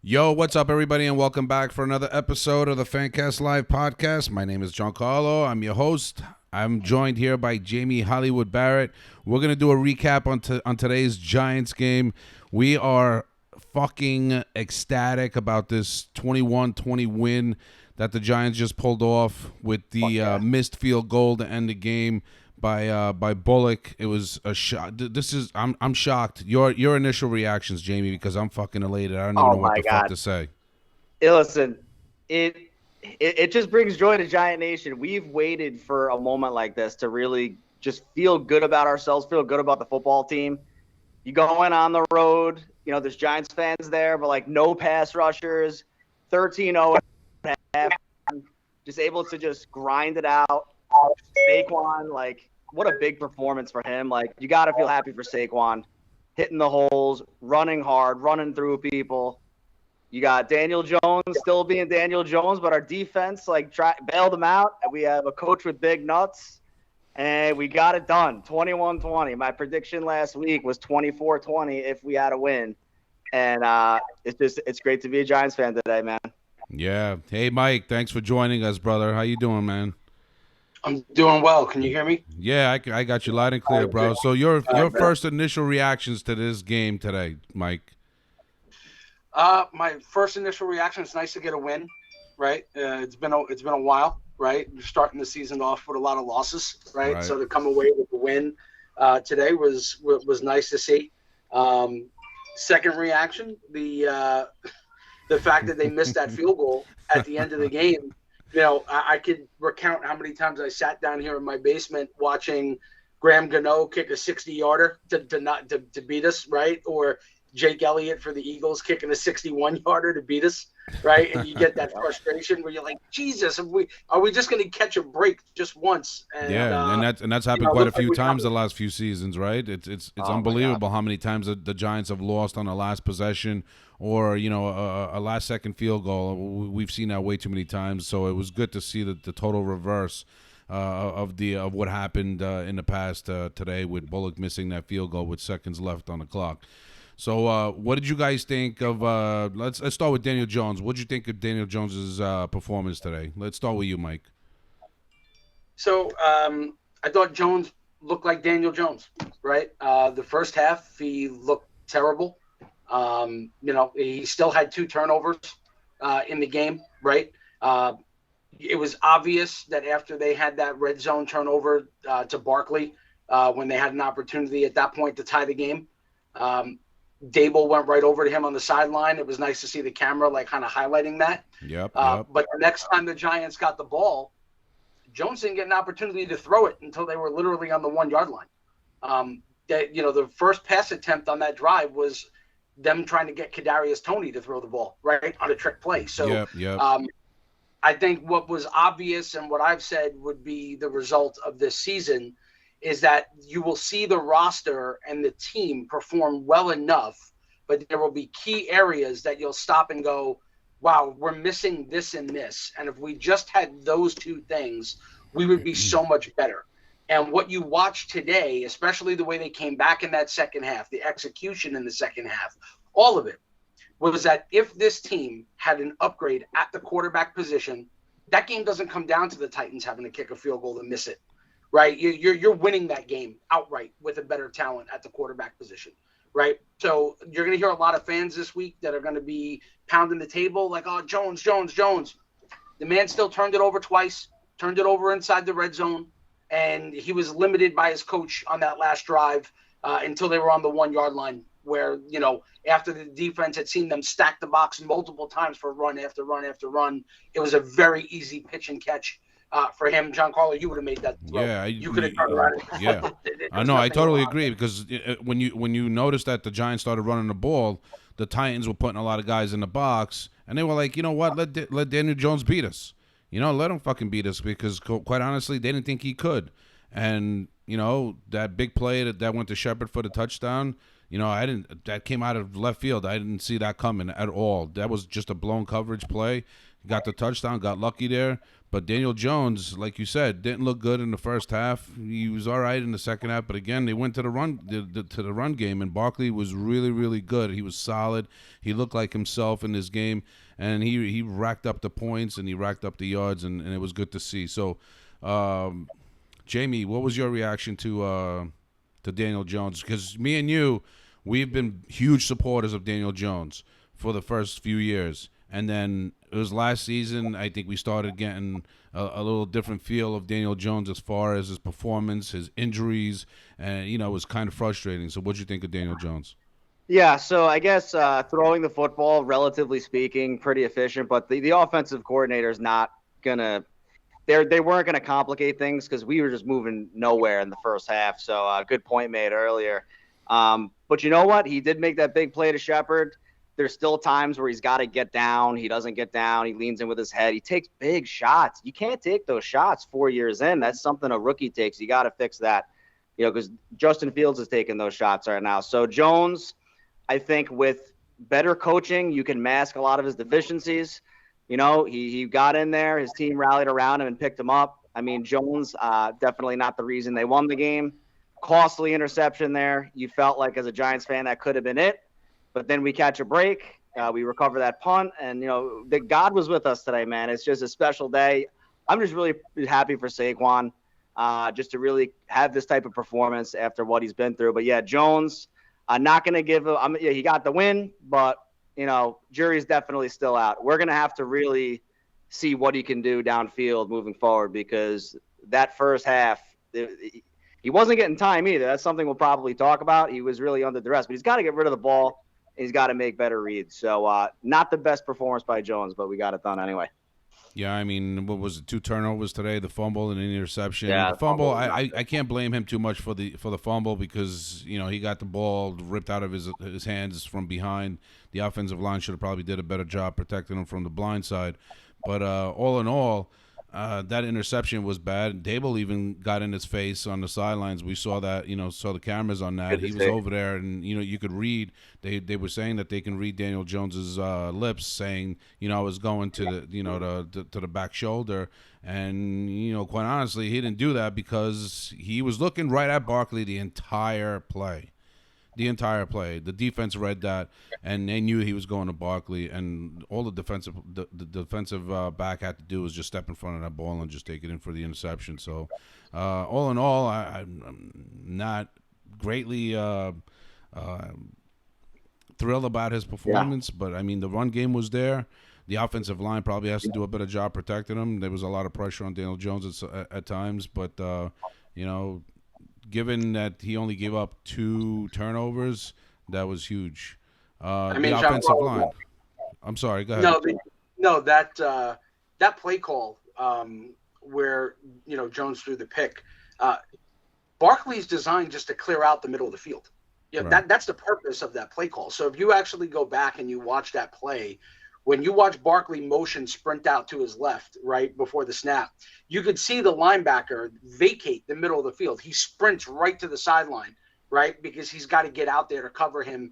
Yo, what's up, everybody, and welcome back for another episode of the Fancast Live podcast. My name is Giancarlo. I'm your host. I'm joined here by Jamie Hollywood Barrett. We're going to do a recap on today's Giants game. We are fucking ecstatic about this 21-20 win that the Giants just pulled off with the missed field goal to end the game by Bullock. It was a shock. I'm shocked. Your initial reactions, Jamie, because I'm fucking elated. I don't even know what the fuck to say. Listen, it just brings joy to Giant Nation. We've waited for a moment like this to really just feel good about ourselves, feel good about the football team. You go in on the road, there's Giants fans there, but like no pass rushers, 13-0 at half, just able to just grind it out. Saquon, like, what a big performance for him. Like, you got to feel happy for Saquon. Hitting the holes, running hard, running through people. You got Daniel Jones still being Daniel Jones, but our defense, bailed him out. We have a coach with big nuts, and we got it done, 21-20. My prediction last week was 24-20 if we had a win. And it's great to be a Giants fan today, man. Yeah. Hey, Mike, thanks for joining us, brother. How you doing, man? I'm doing well. Can you hear me? Yeah, I got you loud and clear, bro. So your first initial reactions to this game today, Mike? My first initial reaction is nice to get a win, right? It's been a while, right? You're starting the season off with a lot of losses, right? So to come away with the win today was nice to see. Second reaction, the fact that they missed that field goal at the end of the game. I could recount how many times I sat down here in my basement watching Graham Gano kick a 60-yarder to beat us, right? Or Jake Elliott for the Eagles kicking a 61-yarder to beat us, right? And you get that frustration where you're like, Jesus, are we just going to catch a break just once? And that's happened quite a few times the last few seasons, right? It's unbelievable how many times the Giants have lost on the last possession or a last second field goal. We've seen that way too many times. So it was good to see the total reverse of what happened in the past today with Bullock missing that field goal with seconds left on the clock. So what did you guys think of let's start with Daniel Jones. What did you think of Daniel Jones's performance today? Let's start with you, Mike. So I thought Jones looked like Daniel Jones, right? The first half he looked terrible. He still had 2 turnovers in the game, right? It was obvious that after they had that red zone turnover to Barkley, when they had an opportunity at that point to tie the game, Dable went right over to him on the sideline. It was nice to see the camera kind of highlighting that. Yep. But the next time the Giants got the ball, Jones didn't get an opportunity to throw it until they were literally on the 1-yard line. The first pass attempt on that drive was them trying to get Kadarius Toney to throw the ball, right, on a trick play. So I think what was obvious and what I've said would be the result of this season is that you will see the roster and the team perform well enough, but there will be key areas that you'll stop and go, wow, we're missing this and this. And if we just had those 2 things, we would be so much better. And what you watched today, especially the way they came back in that second half, the execution in the second half, all of it was that if this team had an upgrade at the quarterback position, that game doesn't come down to the Titans having to kick a field goal to miss it, right? You're winning that game outright with a better talent at the quarterback position, right? So you're going to hear a lot of fans this week that are going to be pounding the table like, oh, Jones. The man still turned it over twice, turned it over inside the red zone, and he was limited by his coach on that last drive until they were on the 1-yard line where, after the defense had seen them stack the box multiple times for run after run after run, it was a very easy pitch and catch for him. Giancarlo, you would have made that throw. Yeah, you could have turned around. Yeah, I know. I totally agree because when you noticed that the Giants started running the ball, the Titans were putting a lot of guys in the box, and they were like, you know what, let Daniel Jones beat us. Let him fucking beat us because, quite honestly, they didn't think he could. And, that big play that went to Shepard for the touchdown, that came out of left field. I didn't see that coming at all. That was just a blown coverage play. Got the touchdown, got lucky there. But Daniel Jones, like you said, didn't look good in the first half. He was all right in the second half, but again, they went to the run game, and Barkley was really, really good. He was solid. He looked like himself in this game, and he racked up the points and he racked up the yards, and it was good to see. So, Jamie, what was your reaction to Daniel Jones? Because me and you, we've been huge supporters of Daniel Jones for the first few years. And then it was last season, I think we started getting a little different feel of Daniel Jones as far as his performance, his injuries, and, it was kind of frustrating. So what did you think of Daniel Jones? Yeah, so I guess throwing the football, relatively speaking, pretty efficient, but the offensive coordinator is not going to – they weren't going to complicate things because we were just moving nowhere in the first half. So good point made earlier. But you know what? He did make that big play to Shepard. There's still times where he's got to get down. He doesn't get down. He leans in with his head. He takes big shots. You can't take those shots 4 years in. That's something a rookie takes. You got to fix that, because Justin Fields is taking those shots right now. So Jones, I think with better coaching, you can mask a lot of his deficiencies. He got in there. His team rallied around him and picked him up. I mean, Jones, definitely not the reason they won the game. Costly interception there. You felt like as a Giants fan that could have been it. But then we catch a break. We recover that punt. And, that God was with us today, man. It's just a special day. I'm just really happy for Saquon just to really have this type of performance after what he's been through. But, yeah, Jones, not going to give him he got the win, but, jury's definitely still out. We're going to have to really see what he can do downfield moving forward because that first half, he wasn't getting time either. That's something we'll probably talk about. He was really under duress, but he's got to get rid of the ball. He's got to make better reads. So not the best performance by Jones, but we got it done anyway. Yeah, I mean, what was it? 2 turnovers today, the fumble and an interception. Yeah, the fumble, I can't blame him too much for the fumble because, he got the ball ripped out of his hands from behind. The offensive line should have probably did a better job protecting him from the blind side. But all in all, that interception was bad. Dable even got in his face on the sidelines. We saw that, saw the cameras on that. He was over there, and you could read. They were saying that they can read Daniel Jones's lips, saying, I was going to the to the back shoulder, and quite honestly, he didn't do that because he was looking right at Barkley the entire play. The defense read that, and they knew he was going to Barkley, and all the defensive back had to do was just step in front of that ball and just take it in for the interception. So, all in all, I'm not greatly thrilled about his performance, but I mean the run game was there. The offensive line probably has to do a better job protecting him. There was a lot of pressure on Daniel Jones at times, but given that he only gave up 2 turnovers, that was huge. The offensive line. I'm sorry. Go ahead. That play call where Jones threw the pick. Barkley's designed just to clear out the middle of the field. Yeah, right. That's the purpose of that play call. So if you actually go back and you watch that play, when you watch Barkley motion sprint out to his left right before the snap, you could see the linebacker vacate the middle of the field. He sprints right to the sideline, right, because he's got to get out there to cover him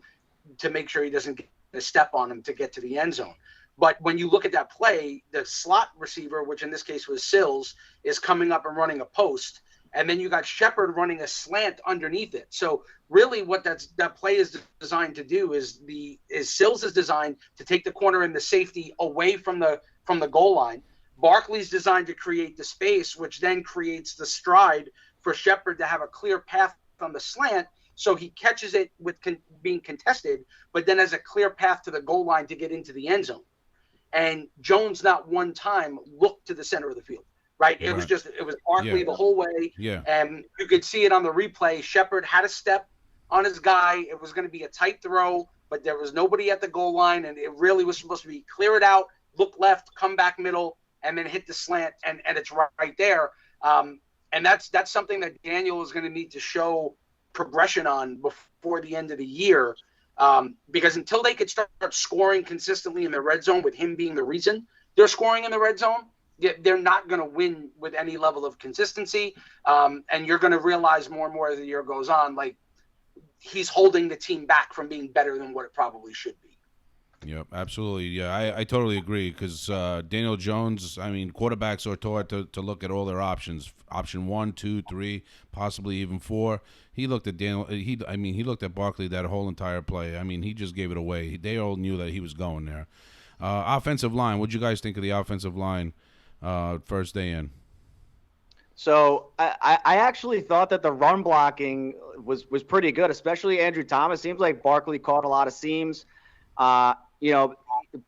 to make sure he doesn't get a step on him to get to the end zone. But when you look at that play, the slot receiver, which in this case was Sills, is coming up and running a post. And then you got Shepard running a slant underneath it. So really what that play is designed to do is Sills is designed to take the corner and the safety away from the goal line. Barkley's designed to create the space, which then creates the stride for Shepard to have a clear path on the slant. So he catches it with being contested, but then has a clear path to the goal line to get into the end zone. And Jones not one time looked to the center of the field. Right. It was Barkley the whole way. Yeah. And you could see it on the replay. Shepard had a step on his guy. It was going to be a tight throw, but there was nobody at the goal line. And it really was supposed to be clear it out, look left, come back middle, and then hit the slant. And it's right there. And that's something that Daniel is going to need to show progression on before the end of the year. Because until they could start scoring consistently in the red zone with him being the reason they're scoring in the red zone, they're not going to win with any level of consistency. And you're going to realize more and more as the year goes on, like he's holding the team back from being better than what it probably should be. Yep, absolutely. Yeah, I totally agree because Daniel Jones, I mean, quarterbacks are taught to look at all their options. Option 1, 2, 3, possibly even 4. He looked at Daniel. He looked at Barkley that whole entire play. I mean, he just gave it away. They all knew that he was going there. Offensive line. What'd you guys think of the offensive line first day in? So I actually thought that the run blocking was pretty good, especially Andrew Thomas. Seems like Barkley caught a lot of seams. You know,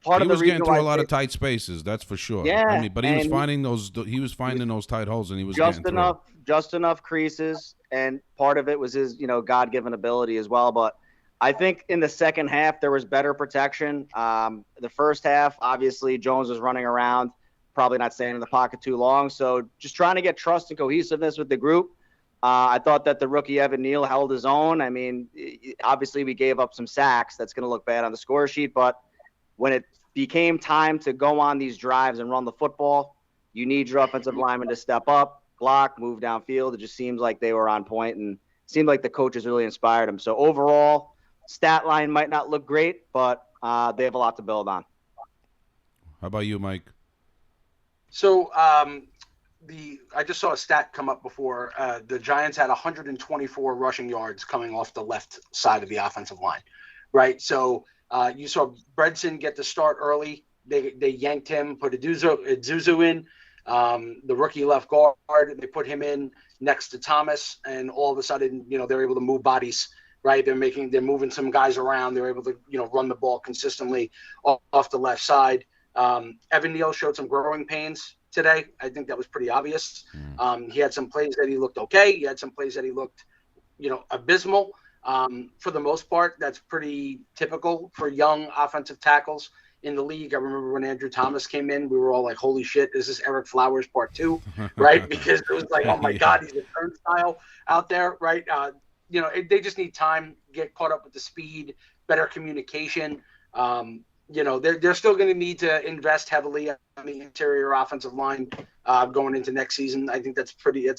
part He of the was getting reason through why a lot of tight spaces, that's for sure. I yeah, mean, but he was and finding those. He was finding those tight holes, and he was just getting through. enough creases, and part of it was his God-given ability as well. But I think in the second half there was better protection. The first half, obviously, Jones was running around, probably not staying in the pocket too long. So just trying to get trust and cohesiveness with the group. I thought that the rookie Evan Neal held his own. I mean, obviously we gave up some sacks. That's going to look bad on the score sheet. But when it became time to go on these drives and run the football, you need your offensive linemen to step up, block, move downfield. It just seems like they were on point, and it seemed like the coaches really inspired them. So overall, stat line might not look great, but they have a lot to build on. How about you, Mike? So I just saw a stat come up before. The Giants had 124 rushing yards coming off the left side of the offensive line, right? So you saw Bredson get the start early. They yanked him, put Zuzu in, the rookie left guard. They put him in next to Thomas, and all of a sudden, they're able to move bodies, right? They're moving some guys around. They're able to, run the ball consistently off the left side. Evan Neal showed some growing pains today. I think that was pretty obvious. He had some plays that he looked okay. He had some plays that he looked, abysmal. For the most part, that's pretty typical for young offensive tackles in the league. I remember when Andrew Thomas came in, we were all like, holy shit, is this Eric Flowers part 2, right? Because it was like, oh my God, he's a turnstile out there, right? They just need time, get caught up with the speed, better communication. They're still going to need to invest heavily on the interior offensive line going into next season. I think it's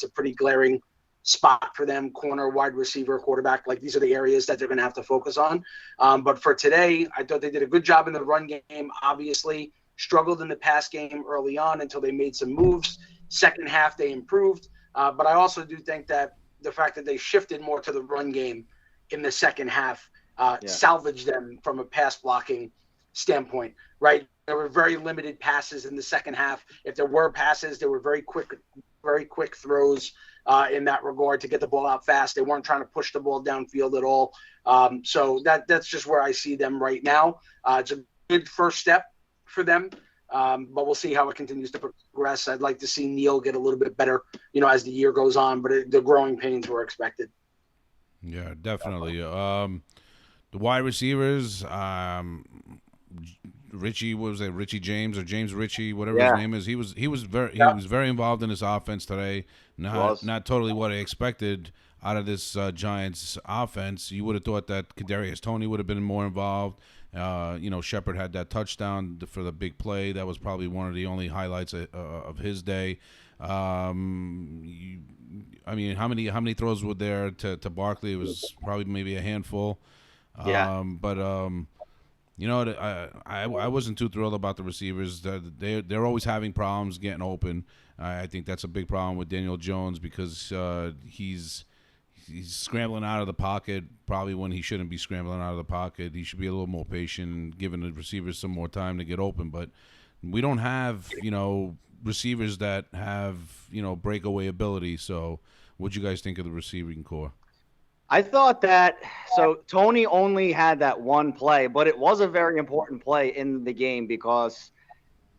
a pretty glaring spot for them: corner, wide receiver, quarterback. Like, these are the areas that they're going to have to focus on. But for today, I thought they did a good job in the run game. Obviously, struggled in the pass game early on until they made some moves. Second half, they improved. But I also do think that the fact that they shifted more to the run game in the second half salvaged them from a pass blocking standpoint, right? There were very limited passes in the second half. If there were passes, they were very quick throws in that regard to get the ball out fast. They weren't trying to push the ball downfield at all. So that's just where I see them right now. It's a good first step for them, but we'll see how it continues to progress. I'd like to see Neal get a little bit better, as the year goes on, but the growing pains were expected. Yeah, definitely. The wide receivers, Richie, what was it? Richie James or James Richie, whatever his name is. He was very involved in this offense today. Not totally what I expected out of this Giants offense. You would have thought that Kadarius Toney would have been more involved. Shepard had that touchdown for the big play. That was probably one of the only highlights of his day. How many throws were there to Barkley? It was probably maybe a handful. I wasn't too thrilled about the receivers. They're always having problems getting open. I think that's a big problem with Daniel Jones because he's scrambling out of the pocket probably when he shouldn't be scrambling out of the pocket. He should be a little more patient and giving the receivers some more time to get open. But we don't have receivers that have breakaway ability. So what'd you guys think of the receiving core? I thought that Tony only had that one play, but it was a very important play in the game because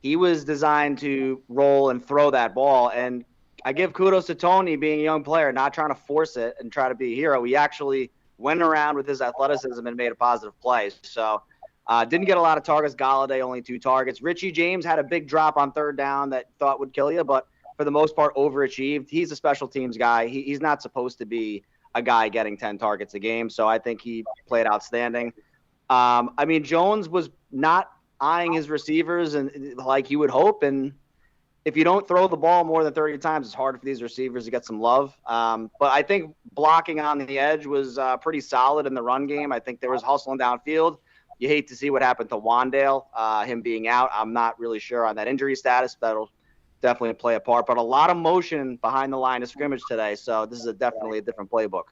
he was designed to roll and throw that ball. And I give kudos to Tony being a young player, not trying to force it and try to be a hero. He actually went around with his athleticism and made a positive play. So didn't get a lot of targets. Galladay only 2 targets. Richie James had a big drop on third down that thought would kill you, but for the most part overachieved. He's a special teams guy. He's not supposed to be a guy getting 10 targets a game. So I think he played outstanding. Jones was not eyeing his receivers and like you would hope. And if you don't throw the ball more than 30 times, it's hard for these receivers to get some love. But I think blocking on the edge was pretty solid in the run game. I think there was hustling downfield. You hate to see what happened to Wandale, him being out. I'm not really sure on that injury status. That'll definitely play a part. But a lot of motion behind the line of scrimmage today, so this is definitely a different playbook.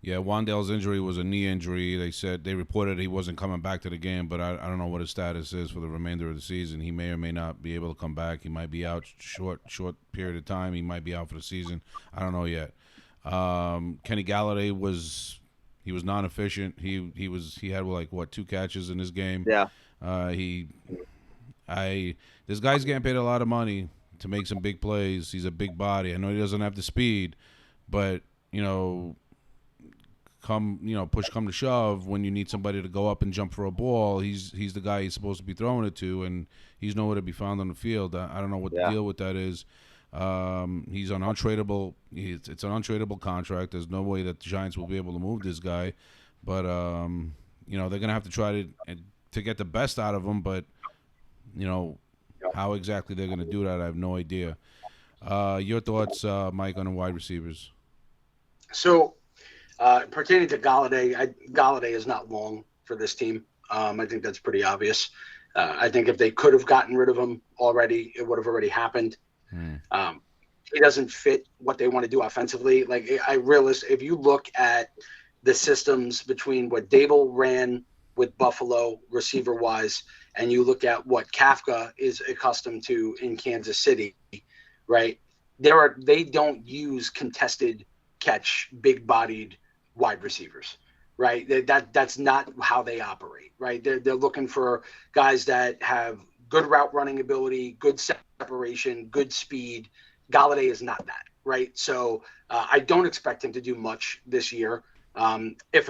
Yeah, Wandale's injury was a knee injury. They reported he wasn't coming back to the game, but I don't know what his status is for the remainder of the season. He may or may not be able to come back. He might be out short period of time. He might be out for the season. I don't know yet. Kenny Galladay was non-efficient. He had like 2 catches in this game. Yeah. This guy's getting paid a lot of money to make some big plays. He's a big body. I know he doesn't have the speed, but push come to shove, when you need somebody to go up and jump for a ball, he's the guy he's supposed to be throwing it to, and he's nowhere to be found on the field. I don't know what the deal with that is. He's an untradeable. It's an untradeable contract. There's no way that the Giants will be able to move this guy, but they're gonna have to try to get the best out of him. But how exactly they're gonna do that, I have no idea. Your thoughts, Mike, on the wide receivers? So, pertaining to Galladay, Galladay is not long for this team. I think that's pretty obvious. I think if they could have gotten rid of him already, it would have already happened. He doesn't fit what they want to do offensively. Like, if you look at the systems between what Dable ran with Buffalo receiver-wise, and you look at what Kafka is accustomed to in Kansas City, right? They don't use contested catch, big-bodied wide receivers, right? That's not how they operate, right? They're looking for guys that have good route running ability, good separation, good speed. Galladay is not that, right? So I don't expect him to do much this year, if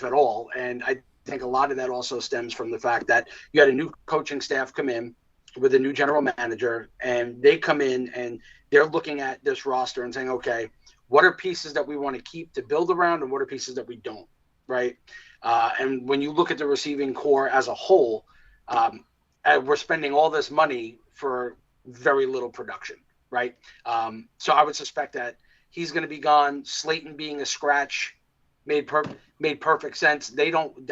at all. And I think a lot of that also stems from the fact that you had a new coaching staff come in with a new general manager, and they come in and they're looking at this roster and saying, okay, what are pieces that we want to keep to build around, and what are pieces that we don't, right? And when you look at the receiving core as a whole, we're spending all this money for very little production, right? So I would suspect that he's going to be gone. Slayton being a scratch made perfect sense.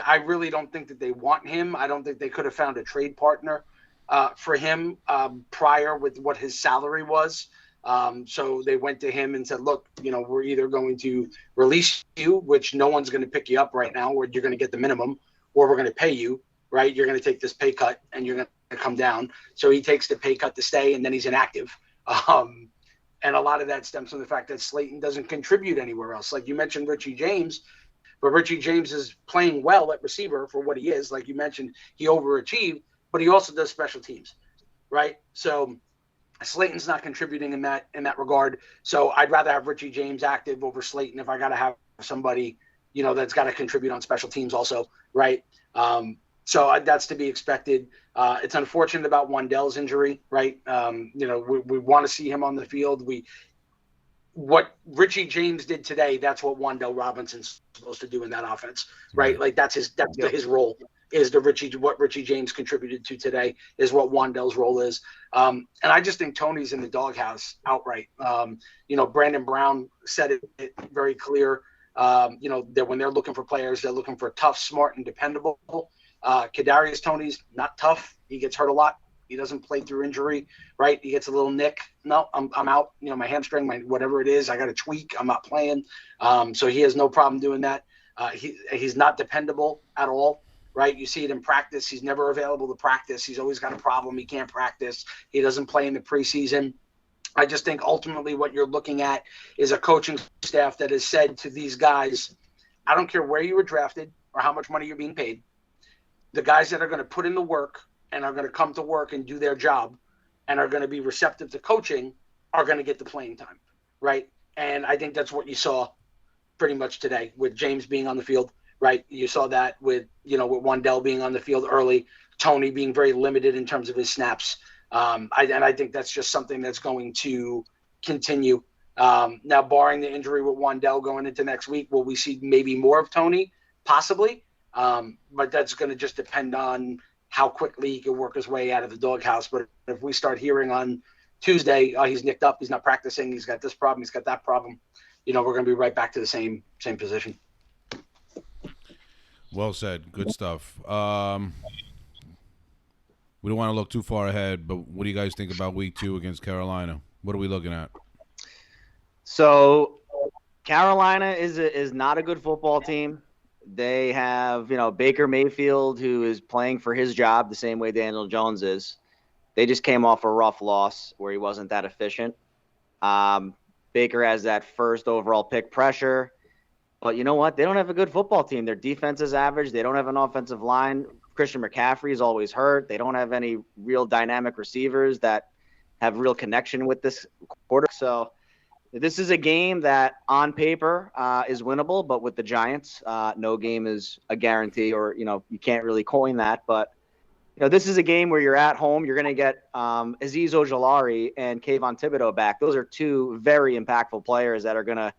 I really don't think that they want him. I don't think they could have found a trade partner for him prior with what his salary was. So they went to him and said, look, we're either going to release you, which no one's going to pick you up right now, or you're going to get the minimum, or we're going to pay you, right? You're going to take this pay cut and you're going to come down. So he takes the pay cut to stay, and then he's inactive. And a lot of that stems from the fact that Slayton doesn't contribute anywhere else. Like you mentioned, Richie James, but Richie James is playing well at receiver for what he is. Like you mentioned, he overachieved, but he also does special teams, right? So Slayton's not contributing in that regard. So I'd rather have Richie James active over Slayton if I got to have somebody, that's got to contribute on special teams also, right? So that's to be expected. It's unfortunate about Wandale's injury, right? We want to see him on the field. What Richie James did today, that's what Wandale Robinson's supposed to do in that offense, right? Like that's his role. Is what Richie James contributed to today is what Wandale's role is. And I just think Tony's in the doghouse outright. Brandon Brown said it very clear. That when they're looking for players, they're looking for tough, smart, and dependable. Kadarius Toney's not tough. He gets hurt a lot. He doesn't play through injury, right? He gets a little nick. No, I'm out. My hamstring, my whatever it is, I got a tweak. I'm not playing. So he has no problem doing that. He's not dependable at all. Right, you see it in practice. He's never available to practice. He's always got a problem. He can't practice. He doesn't play in the preseason. I just think ultimately what you're looking at is a coaching staff that has said to these guys, I don't care where you were drafted or how much money you're being paid. The guys that are going to put in the work and are going to come to work and do their job and are going to be receptive to coaching are going to get the playing time, right? And I think that's what you saw pretty much today with James being on the field. Right, you saw that with with Wandale being on the field early, Tony being very limited in terms of his snaps, and I think that's just something that's going to continue. Now, barring the injury with Wandale going into next week, will we see maybe more of Tony? Possibly, but that's going to just depend on how quickly he can work his way out of the doghouse. But if we start hearing on Tuesday, he's nicked up, he's not practicing, he's got this problem, he's got that problem, we're going to be right back to the same position. Well said. Good stuff. We don't want to look too far ahead, but what do you guys think about week 2 against Carolina? What are we looking at? So Carolina is not a good football team. They have, Baker Mayfield, who is playing for his job the same way Daniel Jones is. They just came off a rough loss where he wasn't that efficient. Baker has that first overall pick pressure. But you know what? They don't have a good football team. Their defense is average. They don't have an offensive line. Christian McCaffrey is always hurt. They don't have any real dynamic receivers that have real connection with this quarter. So this is a game that on paper is winnable, but with the Giants, no game is a guarantee, or, you can't really coin that. But, this is a game where you're at home. You're going to get Azeez Ojulari and Kayvon Thibodeau back. Those are two very impactful players that are going to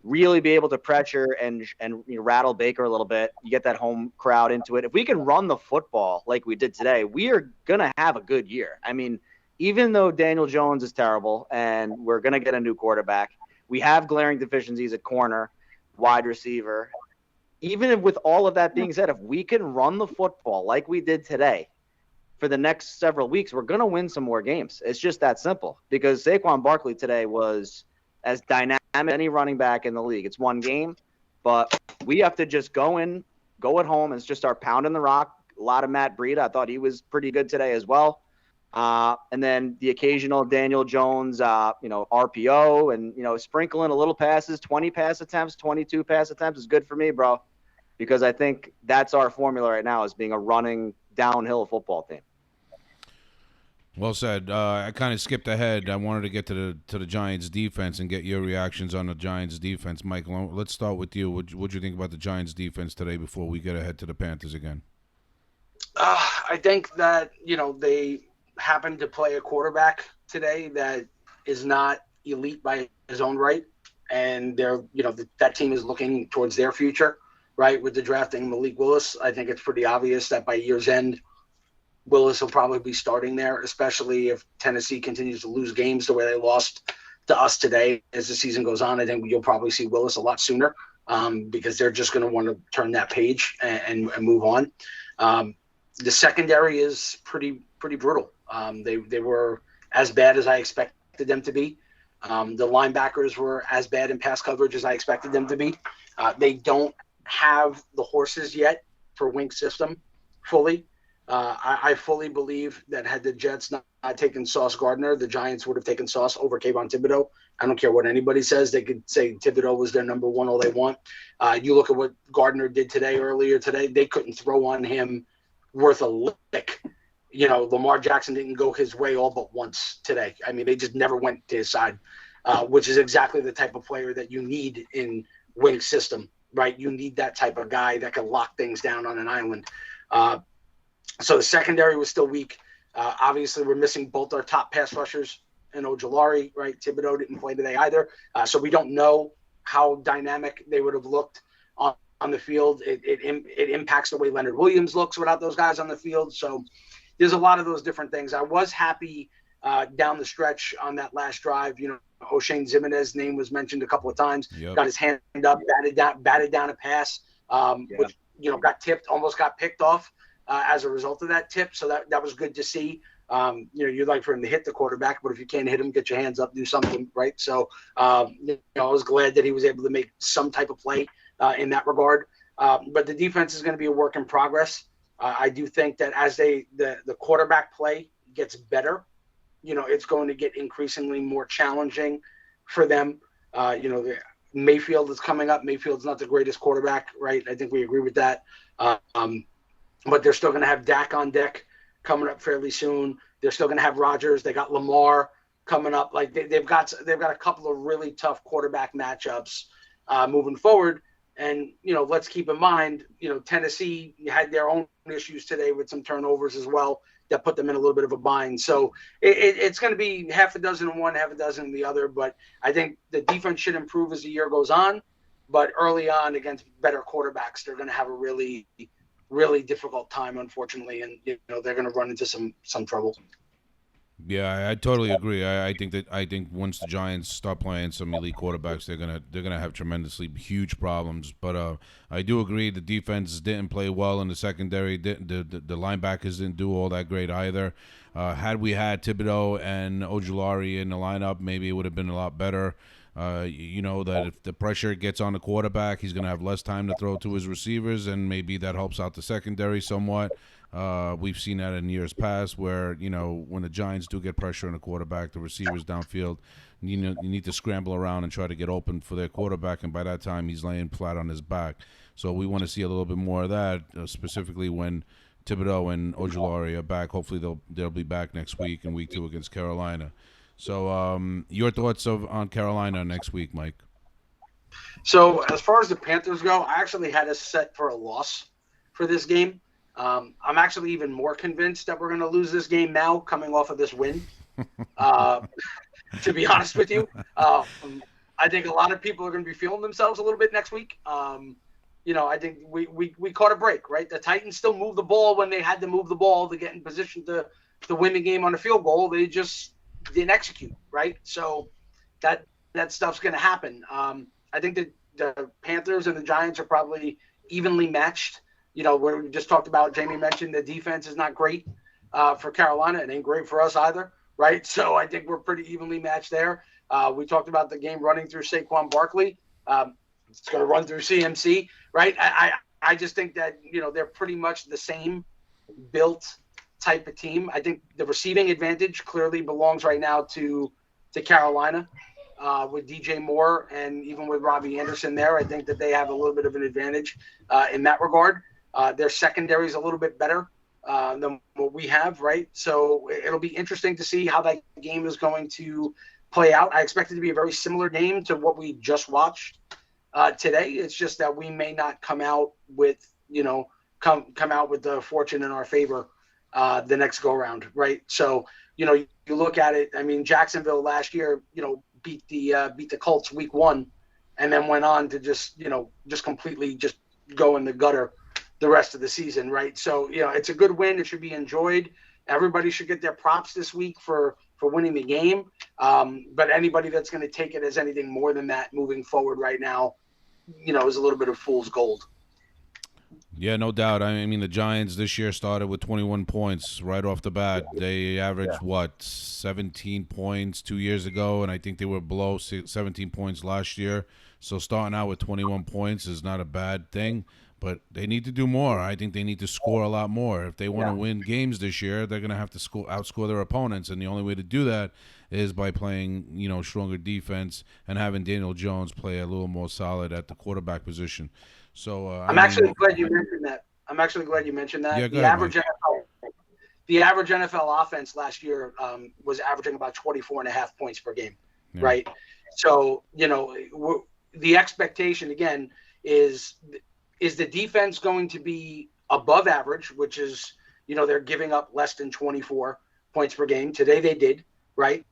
really be able to pressure and rattle Baker a little bit. You get that home crowd into it. If we can run the football like we did today, we are going to have a good year. I mean, even though Daniel Jones is terrible and we're going to get a new quarterback, we have glaring deficiencies at corner, wide receiver. Even with all of that being said, if we can run the football like we did today for the next several weeks, we're going to win some more games. It's just that simple, because Saquon Barkley today was as dynamic as any running back in the league. It's one game, but we have to just go at home and just start pounding the rock. A lot of Matt Breida. I thought he was pretty good today as well. And then the occasional Daniel Jones, RPO, and, sprinkle in a little passes, 20 pass attempts, 22 pass attempts is good for me, bro, because I think that's our formula right now, is being a running downhill football team. Well said. I kind of skipped ahead. I wanted to get to the Giants' defense and get your reactions on the Giants' defense. Mike, let's start with you. What'd you think about the Giants' defense today before we get ahead to the Panthers again? I think that, they happened to play a quarterback today that is not elite by his own right. And they're, that team is looking towards their future, right? With the drafting Malik Willis, I think it's pretty obvious that by year's end, Willis will probably be starting there, especially if Tennessee continues to lose games the way they lost to us today. As the season goes on, I think you'll probably see Willis a lot sooner because they're just going to want to turn that page and move on. The secondary is pretty brutal. They were as bad as I expected them to be. The linebackers were as bad in pass coverage as I expected them to be. They don't have the horses yet for Wink's system fully. I fully believe that had the Jets not taken Sauce Gardner, the Giants would have taken Sauce over Kayvon Thibodeau. I don't care what anybody says. They could say Thibodeau was their number one all they want. You look at what Gardner did earlier today, they couldn't throw on him worth a lick. Lamar Jackson didn't go his way all but once today. I mean, they just never went to his side, which is exactly the type of player that you need in Wink's system, right? You need that type of guy that can lock things down on an island. So the secondary was still weak. Obviously, we're missing both our top pass rushers and Ojulari, right? Thibodeau didn't play today either. So we don't know how dynamic they would have looked on the field. It impacts the way Leonard Williams looks without those guys on the field. So there's a lot of those different things. I was happy down the stretch on that last drive. O'Shane Zimenez's name was mentioned a couple of times. Yep. Got his hand up, batted down a pass, which got tipped, almost got picked off as a result of that tip. So that was good to see. You'd like for him to hit the quarterback, but if you can't hit him, get your hands up, do something, right? So I was glad that he was able to make some type of play in that regard. But the defense is going to be a work in progress. I do think that as the quarterback play gets better, it's going to get increasingly more challenging for them. Mayfield is coming up. Mayfield's not the greatest quarterback, right? I think we agree with that. But they're still going to have Dak on deck coming up fairly soon. They're still going to have Rodgers. They got Lamar coming up. Like they've got a couple of really tough quarterback matchups moving forward. And, let's keep in mind, Tennessee had their own issues today with some turnovers as well that put them in a little bit of a bind. So it's going to be half a dozen in one, half a dozen in the other. But I think the defense should improve as the year goes on. But early on against better quarterbacks, they're going to have a really, really difficult time, unfortunately. And, they're going to run into some trouble. Yeah, I totally agree. I think once the Giants start playing some elite quarterbacks, they're gonna have tremendously huge problems. But I do agree the defense didn't play well in the secondary. The linebackers didn't do all that great either. Had we had Thibodeau and Ojulari in the lineup, maybe it would have been a lot better. You know that if the pressure gets on the quarterback, he's going to have less time to throw to his receivers, and maybe that helps out the secondary somewhat. We've seen that in years past, where when the Giants do get pressure on the quarterback, the receivers downfield, you need to scramble around and try to get open for their quarterback, and by that time he's laying flat on his back. So we want to see a little bit more of that, specifically when Thibodeau and Ojulari are back. Hopefully they'll be back next week in Week 2 against Carolina. So, your thoughts on Carolina next week, Mike? So as far as the Panthers go, I actually had us set for a loss for this game. I'm actually even more convinced that we're going to lose this game now, coming off of this win. To be honest with you, I think a lot of people are going to be feeling themselves a little bit next week. I think we caught a break, right? The Titans still moved the ball when they had to move the ball to get in position to win the game on a field goal. They just didn't execute, right? So that stuff's going to happen. I think that the Panthers and the Giants are probably evenly matched. Where we just talked about, Jamie mentioned the defense is not great for Carolina. It ain't great for us either, right? So I think we're pretty evenly matched there. We talked about the game running through Saquon Barkley. It's going to run through CMC, right? I just think that, they're pretty much the same built type of team. I think the receiving advantage clearly belongs right now to Carolina with DJ Moore and even with Robbie Anderson there. I think that they have a little bit of an advantage in that regard. Their secondary is a little bit better than what we have, right? So it'll be interesting to see how that game is going to play out. I expect it to be a very similar game to what we just watched today. It's just that we may not come out with, come out with the fortune in our favor the next go around, right? So, you look at it. I mean, Jacksonville last year, beat the Colts week 1, and then went on to just completely just go in the gutter the rest of the season, right? So, it's a good win. It should be enjoyed. Everybody should get their props this week for winning the game. But anybody that's going to take it as anything more than that moving forward right now, is a little bit of fool's gold. Yeah, no doubt. I mean, the Giants this year started with 21 points right off the bat. They averaged, 17 points 2 years ago, and I think they were below 17 points last year. So starting out with 21 points is not a bad thing, but they need to do more. I think they need to score a lot more. If they want to win games this year, they're going to have to outscore their opponents, and the only way to do that is by playing, stronger defense and having Daniel Jones play a little more solid at the quarterback position. So I'm actually glad you mentioned that. Yeah, the average NFL offense last year was averaging about 24.5 points per game, right? So, the expectation again is the defense going to be above average, which is, they're giving up less than 24 points per game. Today they did, right?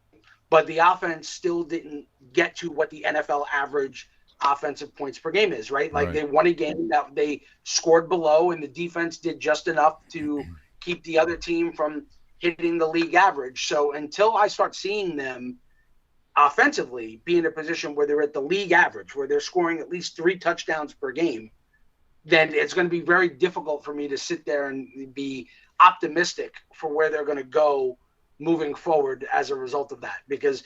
But the offense still didn't get to what the NFL average offensive points per game is, right? Like They won a game that they scored below, and the defense did just enough to keep the other team from hitting the league average. So until I start seeing them offensively be in a position where they're at the league average, where they're scoring at least 3 touchdowns per game, then it's going to be very difficult for me to sit there and be optimistic for where they're going to go moving forward as a result of that. Because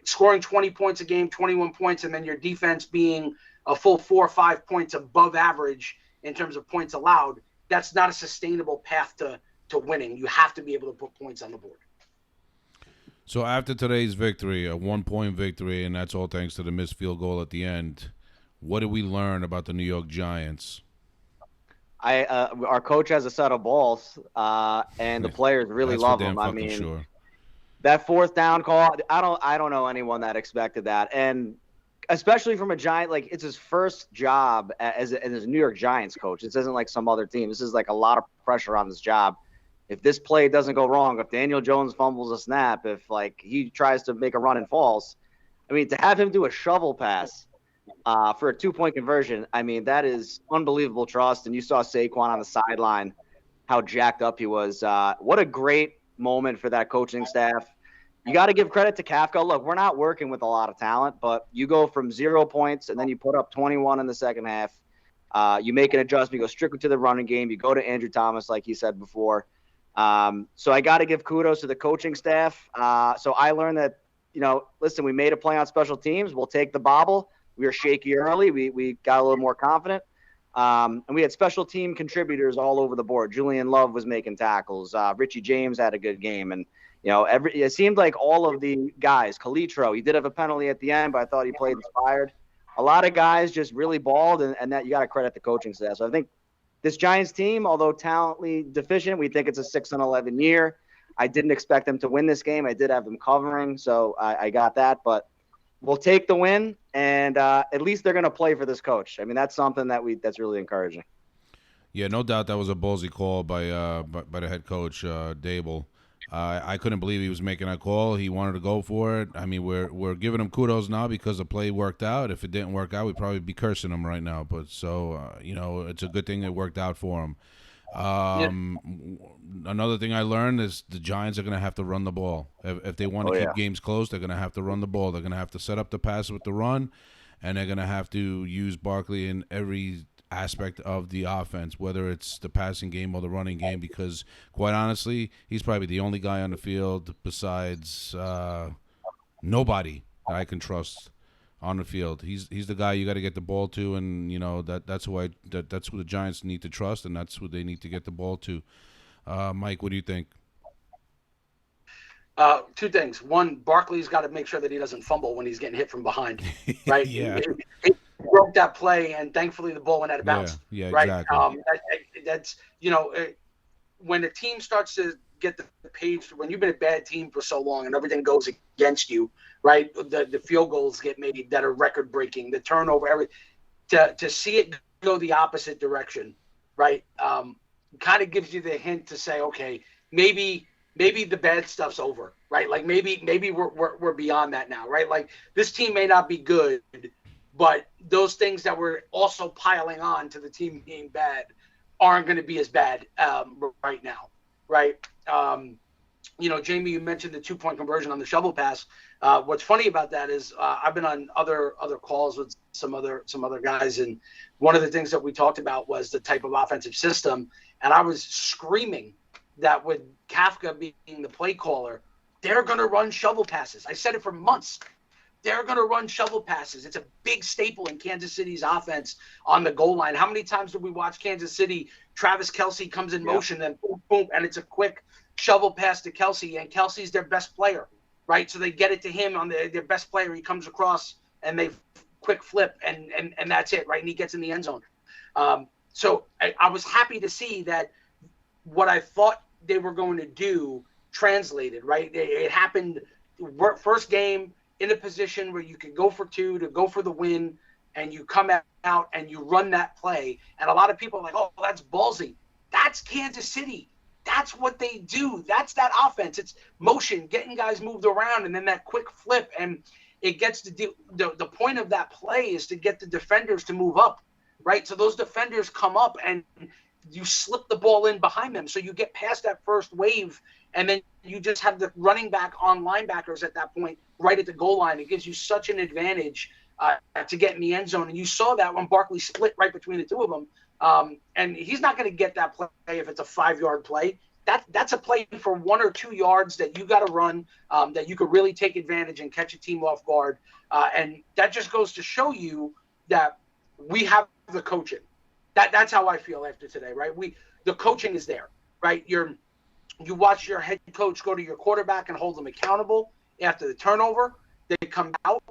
scoring 20 points a game, 21 points, and then your defense being a full 4 or 5 points above average in terms of points allowed, that's not a sustainable path to winning. You have to be able to put points on the board. So after today's victory, a 1-point victory, and that's all thanks to the missed field goal at the end, what did we learn about the New York Giants? Our coach has a set of balls, and the players really love him. I mean, sure. That 4th down call, I don't know anyone that expected that, and especially from a Giant, like it's his first job as a New York Giants coach. This isn't like some other team. This is like a lot of pressure on this job. If this play doesn't go wrong, if Daniel Jones fumbles a snap, if like he tries to make a run and falls, I mean, to have him do a shovel pass for a 2-point conversion, I mean, that is unbelievable trust. And you saw Saquon on the sideline, how jacked up he was. What a great moment for that coaching staff. You got to give credit to Kafka. Look, we're not working with a lot of talent, but you go from 0 points and then you put up 21 in the second half. You make an adjustment, you go strictly to the running game. You go to Andrew Thomas, like he said before. So I got to give kudos to the coaching staff. So I learned that, listen, we made a play on special teams. We'll take the bobble. We were shaky early. We got a little more confident. And we had special team contributors all over the board. Julian Love was making tackles. Richie James had a good game. And, it seemed like all of the guys, Calitro, he did have a penalty at the end, but I thought he played inspired. A lot of guys just really balled, and that you got to credit the coaching staff. So I think this Giants team, although talently deficient, we think it's a 6-11 year. I didn't expect them to win this game. I did have them covering, so I got that. But we'll take the win, and at least they're going to play for this coach. I mean, that's something that's really encouraging. Yeah, no doubt that was a ballsy call by the head coach, Dable. I couldn't believe he was making that call. He wanted to go for it. I mean, we're giving him kudos now because the play worked out. If it didn't work out, we'd probably be cursing him right now. But it's a good thing it worked out for him. Another thing I learned is the Giants are going to have to run the ball. If they want to keep games close, they're going to have to run the ball. They're going to have to set up the pass with the run, and they're going to have to use Barkley in every aspect of the offense, whether it's the passing game or the running game, because quite honestly, he's probably the only guy on the field besides nobody that I can trust on the field. He's the guy you got to get the ball to, and that's who that's who the Giants need to trust, and that's who they need to get the ball to. Mike, what do you think? Two things. One, Barkley's got to make sure that he doesn't fumble when he's getting hit from behind, right? Yeah. He broke that play, and thankfully the ball went out of bounds. Yeah, right? exactly. That's when a team starts to get the page, when you've been a bad team for so long and everything goes against you, right? The field goals get made that are record breaking, the turnover, to see it go the opposite direction, right? Kind of gives you the hint to say, okay, maybe the bad stuff's over, right? Like maybe we're beyond that now, right? Like this team may not be good, but those things that were also piling on to the team being bad aren't going to be as bad right now, right? Jamie, you mentioned the 2-point conversion on the shovel pass. What's funny about that is I've been on other calls with some other guys, and one of the things that we talked about was the type of offensive system, and I was screaming that with Kafka being the play caller, they're going to run shovel passes. I said it for months. They're going to run shovel passes. It's a big staple in Kansas City's offense on the goal line. How many times did we watch Kansas City? Travis Kelce comes in motion, and boom, boom, and it's a quick shovel pass to Kelce, and Kelce's their best player, right? So they get it to him on their best player. He comes across, and they quick flip, and that's it, right? And he gets in the end zone. So I was happy to see that what I thought they were going to do translated, right? It happened first game in a position where you could go for 2 to go for the win, and you come out and you run that play. And a lot of people are like, oh, that's ballsy. That's Kansas City. That's what they do. That's that offense. It's motion, getting guys moved around, and then that quick flip. And it gets to do the point of that play is to get the defenders to move up, right? So those defenders come up and you slip the ball in behind them. So you get past that first wave, and then you just have the running back on linebackers at that point right at the goal line. It gives you such an advantage to get in the end zone. And you saw that when Barkley split right between the two of them. And he's not going to get that play if it's a 5-yard play. That's a play for 1 or 2 yards that you got to run, that you could really take advantage and catch a team off guard. And that just goes to show you that we have the coaching. That's how I feel after today, right? The coaching is there, right? You watch your head coach go to your quarterback and hold them accountable after the turnover. They come out.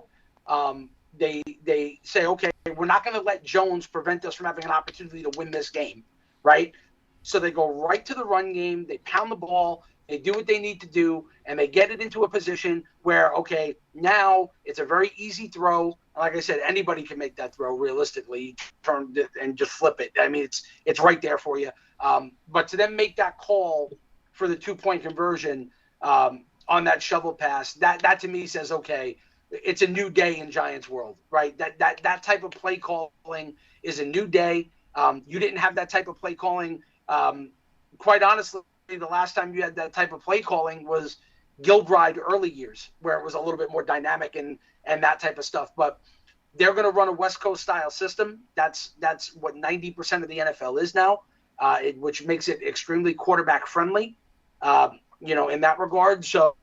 They say, okay, we're not going to let Jones prevent us from having an opportunity to win this game, right? So they go right to the run game. They pound the ball. They do what they need to do, and they get it into a position where, okay, now it's a very easy throw. Like I said, anybody can make that throw realistically, turn it and just flip it. I mean, it's right there for you. But to then make that call for the 2-point conversion on that shovel pass, that to me says, okay, it's a new day in Giants world, right? That type of play calling is a new day. You didn't have that type of play calling, quite honestly, the last time you had that type of play calling was Gilbride early years, where it was a little bit more dynamic and that type of stuff. But they're going to run a West Coast style system. That's what 90% of the NFL is now, which makes it extremely quarterback friendly, in that regard. So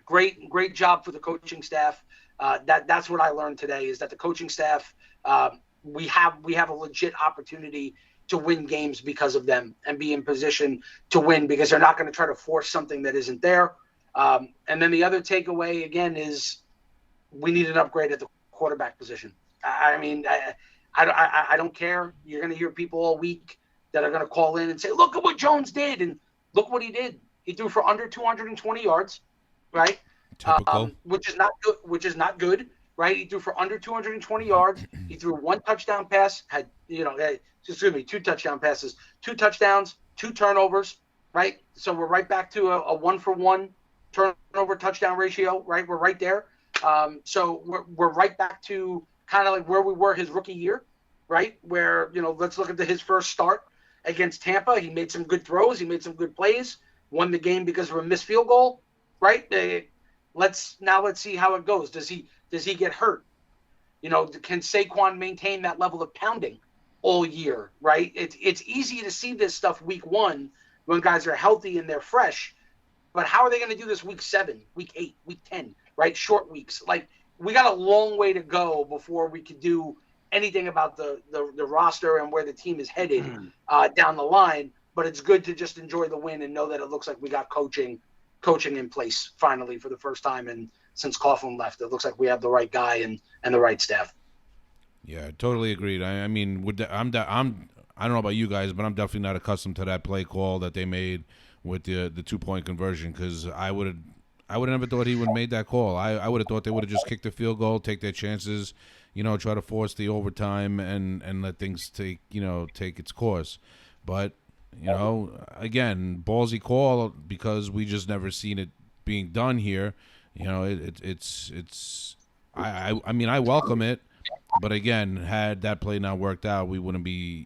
great job for the coaching staff. That's what I learned today, is that the coaching staff, we have a legit opportunity to win games because of them and be in position to win, because they're not going to try to force something that isn't there. And then the other takeaway again is we need an upgrade at the quarterback position. I don't care. You're going to hear people all week that are going to call in and say, look at what Jones did. And look what he did. He threw for under 220 yards, right? Typical. Which is not good, right? He threw for under 220 yards. He threw one touchdown pass, two touchdown passes, 2 touchdowns, 2 turnovers, right? So we're right back to a 1-for-1 turnover touchdown ratio, right? We're right there. So we're right back to kind of like where we were his rookie year, right? Where, let's look at his first start against Tampa. He made some good throws. He made some good plays, won the game because of a missed field goal, right? Let's see how it goes. Does he get hurt? Can Saquon maintain that level of pounding all year, right? It's easy to see this stuff week 1 when guys are healthy and they're fresh, but how are they going to do this week 7, week 8, week 10, right? Short weeks. Like, we got a long way to go before we could do anything about the roster and where the team is headed down the line. But it's good to just enjoy the win and know that it looks like we got coaching in place finally for the first time since Coughlin left. It looks like we have the right guy and the right staff. Yeah, totally agreed. I mean, I don't know about you guys, but I'm definitely not accustomed to that play call that they made with the 2-point conversion, because I would have never thought he would have made that call. I would have thought they would have just kicked the field goal, take their chances, try to force the overtime and let things take its course. But again, ballsy call, because we just never seen it being done here. I welcome it, but again, had that play not worked out, we wouldn't be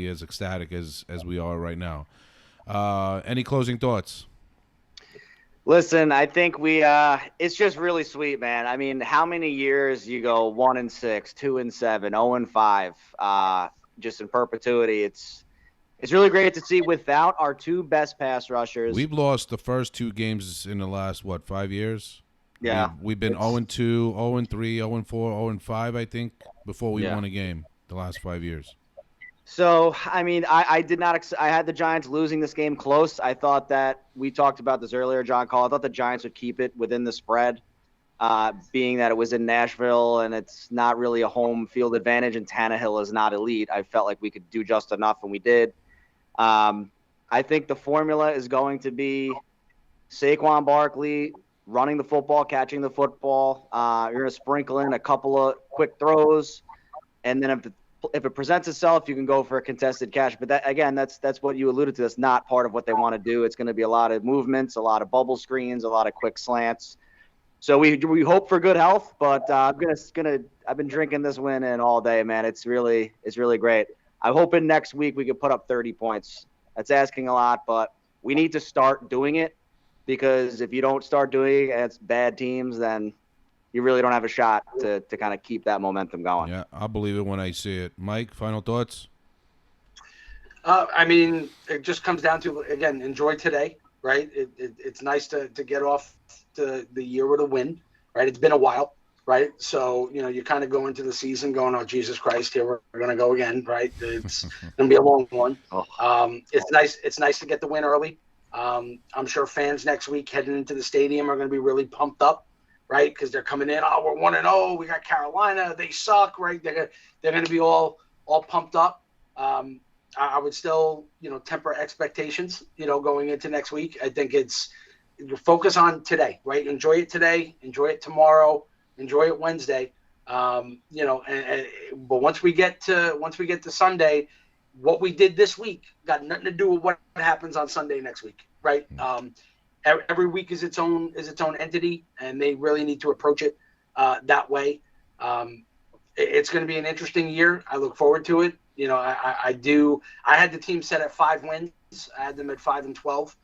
as ecstatic as we are right now. Any closing thoughts? Listen, I think it's just really sweet, man. I mean, how many years you go 1-6, 2-7, 0-5, just in perpetuity? It's really great to see without our 2 best pass rushers. We've lost the first 2 games in the last 5 years. Yeah, we've been 0-2, 0-3, 0-4, 0-5, I think, before we won a game the last 5 years. So, I mean, I did not – I had the Giants losing this game close. I thought that – we talked about this earlier, John Call. I thought the Giants would keep it within the spread, being that it was in Nashville and it's not really a home field advantage and Tannehill is not elite. I felt like we could do just enough, and we did. I think the formula is going to be Saquon Barkley running the football, catching the football. You're going to sprinkle in a couple of quick throws, and then if it presents itself, you can go for a contested catch. But that, again, that's what you alluded to. That's not part of what they want to do. It's going to be a lot of movements, a lot of bubble screens, a lot of quick slants. So we hope for good health. But I've been drinking this win in all day, man. It's really great. I'm hoping next week we could put up 30 points. That's asking a lot, but we need to start doing it, because if you don't start doing it against bad teams, then you really don't have a shot to kind of keep that momentum going. Yeah, I'll believe it when I see it. Mike, final thoughts? I mean, it just comes down to, again, enjoy today, right? It's nice to get off the year with a win, right? It's been a while, right? So, you kind of go into the season going, oh, Jesus Christ, here we're going to go again, right? It's going to be a long one. It's nice to get the win early. I'm sure fans next week heading into the stadium are going to be really pumped up, right? Because they're coming in, oh, we're 1-0, we got Carolina, they suck, right? They're going to be all pumped up. I would still, temper expectations, going into next week. I think it's focus on today, right? Enjoy it today, enjoy it tomorrow, enjoy it Wednesday. But once we get to Sunday, what we did this week got nothing to do with what happens on Sunday next week, right? Every week is its own entity, and they really need to approach it that way. It's going to be an interesting year. I look forward to it. I had the team set at 5 wins. I had them at 5-12.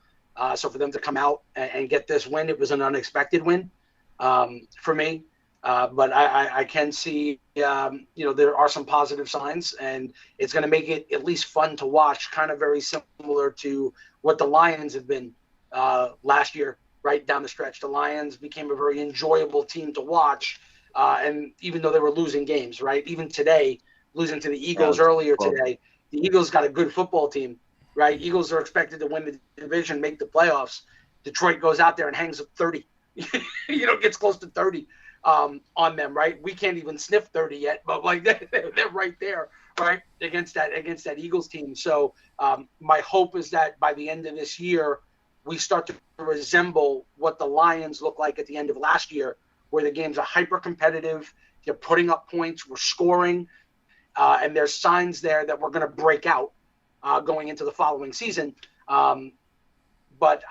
So for them to come out and get this win, it was an unexpected win for me. But I can see, there are some positive signs, and it's going to make it at least fun to watch, kind of very similar to what the Lions have been last year, right down the stretch. The Lions became a very enjoyable team to watch, and even though they were losing games, right? Even today, losing to the Eagles earlier today, the Eagles got a good football team, right? Eagles are expected to win the division, make the playoffs. Detroit goes out there and hangs up 30, gets close to 30. On them, right? We can't even sniff 30 yet, but like they're right there, right, against that Eagles team. So my hope is that by the end of this year, we start to resemble what the Lions look like at the end of last year, where the games are hyper competitive, you're putting up points, we're scoring, and there's signs there that we're going to break out going into the following season. But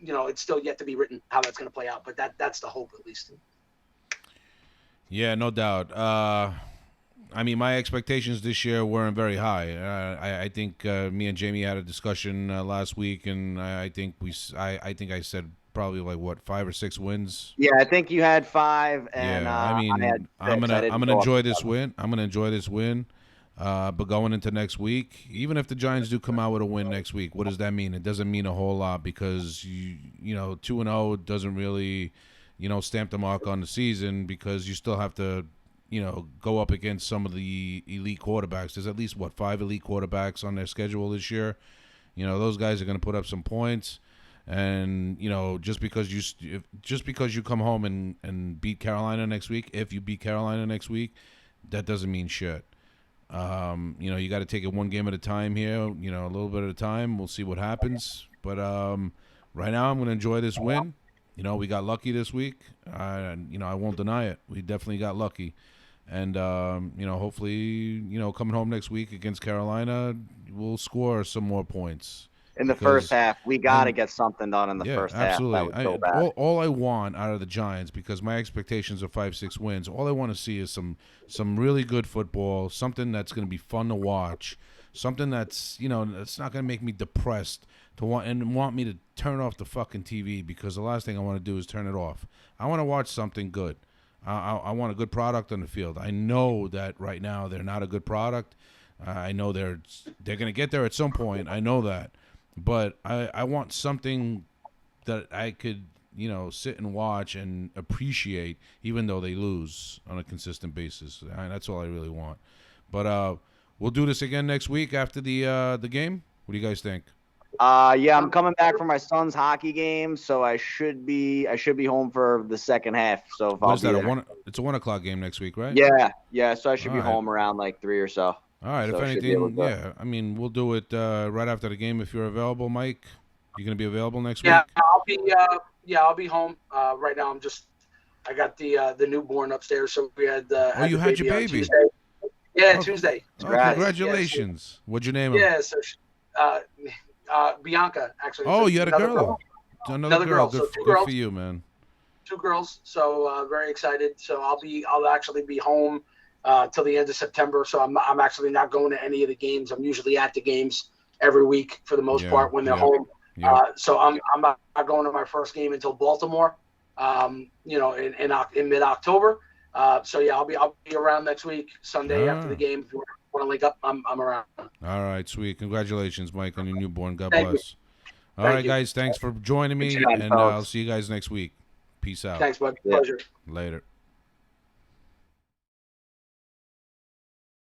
it's still yet to be written how that's going to play out. But that's the hope, at least. Yeah, no doubt. I mean, my expectations this year weren't very high. I think me and Jamie had a discussion last week, and I think I said probably like 5 or 6 wins. Yeah, I think you had 5, and yeah, I mean, I'm gonna enjoy this win. I'm gonna enjoy this win. But going into next week, even if the Giants do come out with a win next week, what does that mean? It doesn't mean a whole lot, because 2-0 doesn't really stamp the mark on the season, because you still have to, go up against some of the elite quarterbacks. There's at least 5 elite quarterbacks on their schedule this year. Those guys are going to put up some points, and just because you come home and beat Carolina next week, if you beat Carolina next week, that doesn't mean shit. You got to take it one game at a time here. A little bit at a time. We'll see what happens. But right now, I'm going to enjoy this win. We got lucky this week. I won't deny it. We definitely got lucky. And, hopefully, coming home next week against Carolina, we'll score some more points. In the first half, we got to get something done in the first absolutely. half. That was so bad. All I want out of the Giants, because my expectations are 5-6 wins, all I want to see is some really good football, something that's going to be fun to watch, something that's, that's not going to make me depressed to want me to turn off the fucking TV, because the last thing I want to do is turn it off. I want to watch something good. I want a good product on the field. I know that right now they're not a good product. I know they're going to get there at some point. I know that. But I want something that I could, sit and watch and appreciate, even though they lose on a consistent basis. That's all I really want. But we'll do this again next week after the game. What do you guys think? Yeah, I'm coming back from my son's hockey game, so I should be home for the second half. So if what I'll is be that? there. It's a 1:00 game next week, right? Yeah. So I should be home around like 3 or so. All right. So if I should be able anything, to- I mean, we'll do it right after the game if you're available, Mike. You gonna be available next Yeah, week? I'll be home. Right now, I got the newborn upstairs, so we had. You the had your on baby. Tuesday. Yeah, Oh, Tuesday. Congratulations. What'd you name him? Yeah, so Bianca actually. Oh, So you had a girl. Another girl. So two Good girls. for you, man. 2 girls. So very excited. So I'll actually be home till the end of September. So I'm actually not going to any of the games. I'm usually at the games every week for the most part when they're home. Yeah. So I'm not going to my first game until Baltimore. In mid-October. So yeah, I'll be around next week, Sunday after the game. If you want to link up, I'm around. All right, sweet. Congratulations, Mike, on your newborn. God Thank bless. All Thank right, you. guys. Thanks for joining me, Good job, and fellas. I'll see you guys next week. Peace out. Thanks, bud. Pleasure. Later.